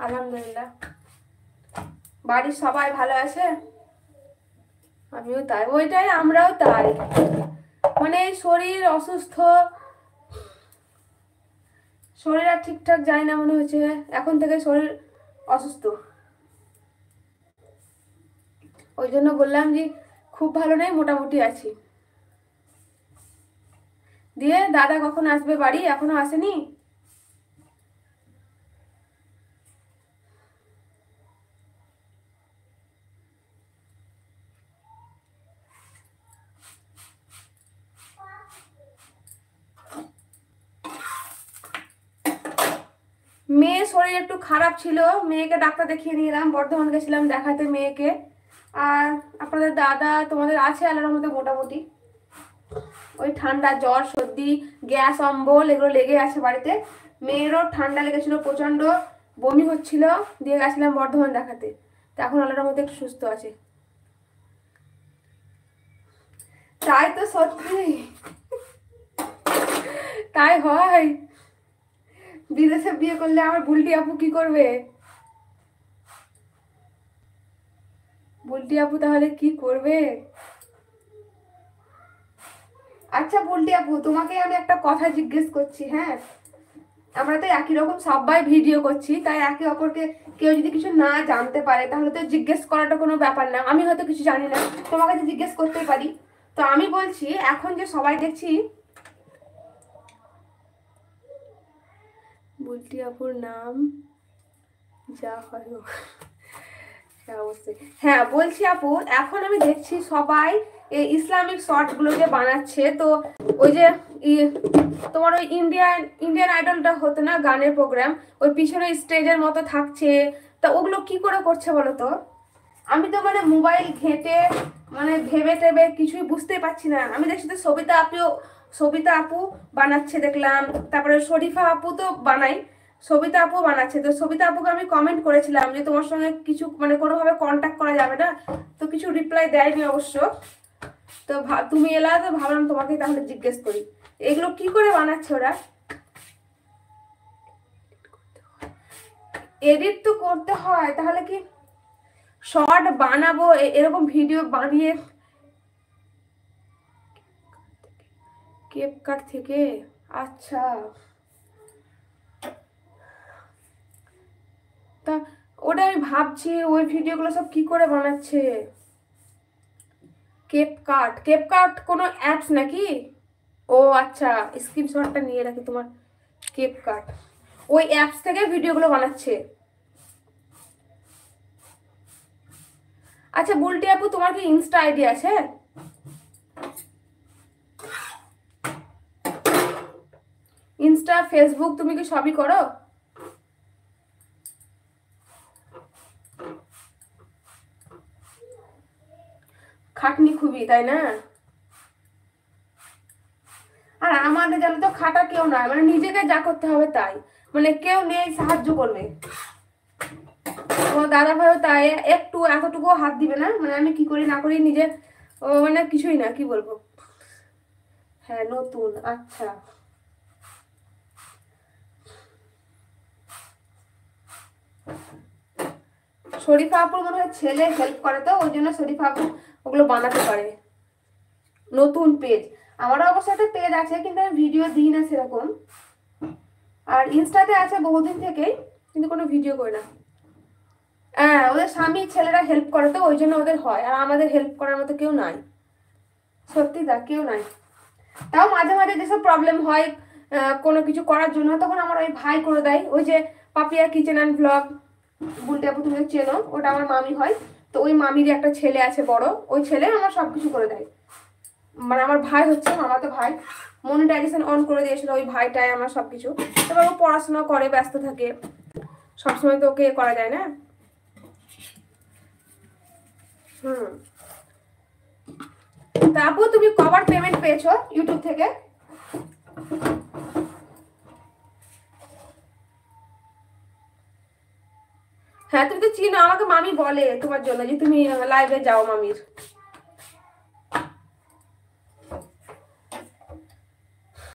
আলহামদুলিল্লাহ, বাড়ির সবাই ভালো আছে। আমিও তাই, ওইটাই আমরাও তাই। মানে শরীর অসুস্থ, শরীর আর ঠিকঠাক যায় না মনে হচ্ছে, এখন থেকে শরীর অসুস্থ। ওই জন্য বললাম যে খুব ভালো নেই, মোটামুটি আছি। দিয়ে দাদা কখন আসবে বাড়ি, এখনো আসেনি? মেয়ের শরীর একটু খারাপ ছিল, মেয়েকে ডাক্তার দেখিয়ে নিয়ে এলাম, বর্ধমান গেছিলাম দেখাতে মেয়েকে। আর আপনাদের দাদা তোমাদের আছে আল্লাহর মধ্যে মোটামুটি। ওই ঠান্ডা, জ্বর, সর্দি, গ্যাস, অম্বল এগুলো লেগে আছে বাড়িতে। মেয়েরও ঠান্ডা লেগেছিল প্রচন্ড, বমি হচ্ছিল, দিয়ে গেছিলাম বর্ধমান দেখাতে। তো এখন আল্লাহর মধ্যে একটু সুস্থ আছে। তাই তো, সত্যি তাই হয়। বিদেশে বিয়ে করলে আমার বুলটি আপু কি করবে? বুলটি আপু তাহলে কি করবে? আচ্ছা বুলটি আপু, তোমাকে আমি একটা কথা জিজ্ঞেস করছি, হ্যাঁ? আমরা তো একই রকম সবাই ভিডিও করছি, তাই একে অপরকে কেউ যদি কিছু না জানতে পারে তাহলে তো জিজ্ঞেস করাটা কোনো ব্যাপার না। আমি হয়তো কিছু জানি না, তোমাকে তো জিজ্ঞেস করতেই পারি। তো আমি বলছি, এখন যে সবাই দেখছি বুলটি আপুর নাম যা হয় হোক। হ্যাঁ অবশ্যই, হ্যাঁ বলছি আপু, এখন আমি দেখছি সবাই এই ইসলামিক শর্ট গুলো যে বানাচ্ছে। তো ওই যে তোমার ওই ইন্ডিয়ান ইন্ডিয়ান আইডলটা হতো না, গানের প্রোগ্রাম, ওই পিছনে স্টেজের মতো থাকছে। তা ওগুলো কি করে করছে বলো তো? আমি তো মানে মোবাইল ঘেঁটে মানে ভেবে টেবে কিছুই বুঝতেই পারছি না। আমি দেখছি তো সবিতা আপু বানাচ্ছে দেখলাম, তারপরে শরীফা আপু তো বানাই, সবিতা আপু বানাচ্ছে। তো সবিতা আপুকে আমি কমেন্ট করেছিলাম যে তোমার সঙ্গে কিছু মানে কোনোভাবে কন্ট্যাক্ট করা যাবে না, তো কিছু রিপ্লাই দেয়নি অবশ্য। তো তুমি এলা, তো ভাবলাম তোমাকে তাহলে জিজ্ঞেস করি এগুলো কি করে বানাচ্ছে ওরা। এডিট তো করতে হয়, তাহলে কি শর্ট বানাবো এরকম ভিডিও বানিয়ে ক্যাপকাট থেকে? আচ্ছা, তা ওটা আমি ভাবছি ওই ভিডিওগুলো সব কি করে বানাচ্ছে। ক্যাপকাট কোনো অ্যাপস নাকি? ও আচ্ছা, স্ক্রিনশটটা নিয়ে রাখি তোমার। ক্যাপকাট ওই অ্যাপস থেকে ভিডিওগুলো বানাচ্ছে। আচ্ছা বুলটি আপু, তোমার কি ইনস্টা আইডি আছে? ইনস্টা, ফেসবুক তুমি কি সবই করো? খাটনি খুবই, তাই না? আর আমাদের জানো তো খাটা কেউ নাই, মানে নিজেকে যা করতে হবে তাই, মানে কেউ নেই সাহায্য করবে। তোমার দাদা ভাইও তাই, একটু এতটুকু হাত দিবে না, মানে আমি কি করি না করি নিজে মানে কিছুই না, কি বলবো। হ্যাঁ নতুন, আচ্ছা। শরীফা আপুর মনে হয় ছেলে হেল্প করে, তো ওই জন্য শরীফা আপু ওগুলো বানাতে পারে। নতুন পেজ, আমারও অবশ্য একটা পেজ আছে, কিন্তু আমি ভিডিও দিই না সেরকম। আর ইনস্টাতে আছে বহুদিন থেকেই, কিন্তু কোনো ভিডিও করি না। হ্যাঁ ওদের স্বামী ছেলেরা হেল্প করে, তো ওই জন্য ওদের হয়, আর আমাদের হেল্প করার মতো কেউ নাই। সত্যি তা কেউ নাই। তাও মাঝে মাঝে যেসব প্রবলেম হয় কোনো কিছু করার জন্য, তখন আমার ওই ভাই করে দেয়। ওই যে পাপিয়া কিচেন অ্যান্ড ব্লগ, বলতে আপু তুমি চেনো, ওটা আমার মামি হয়। তো ওই মামির একটা ছেলে আছে বড়, ওই ছেলে আমার সবকিছু করে দেয়। মানে আমার ভাই হচ্ছে মামাতো ভাই, মনিটাইজেশন অন করে দিয়েছিল ওই ভাইটাই আমার সবকিছু। এবার ও পড়াশোনা করে, ব্যস্ত থাকে, সবসময় তো ওকে করা যায় না। হুম। তারপর তুমি কবার পেমেন্ট পেয়েছো ইউটিউব থেকে? হ্যাঁ তুমি তো চিনো, আমাকে মামি বলে তোমার জন্য যে তুমি লাইভে যাও মামির।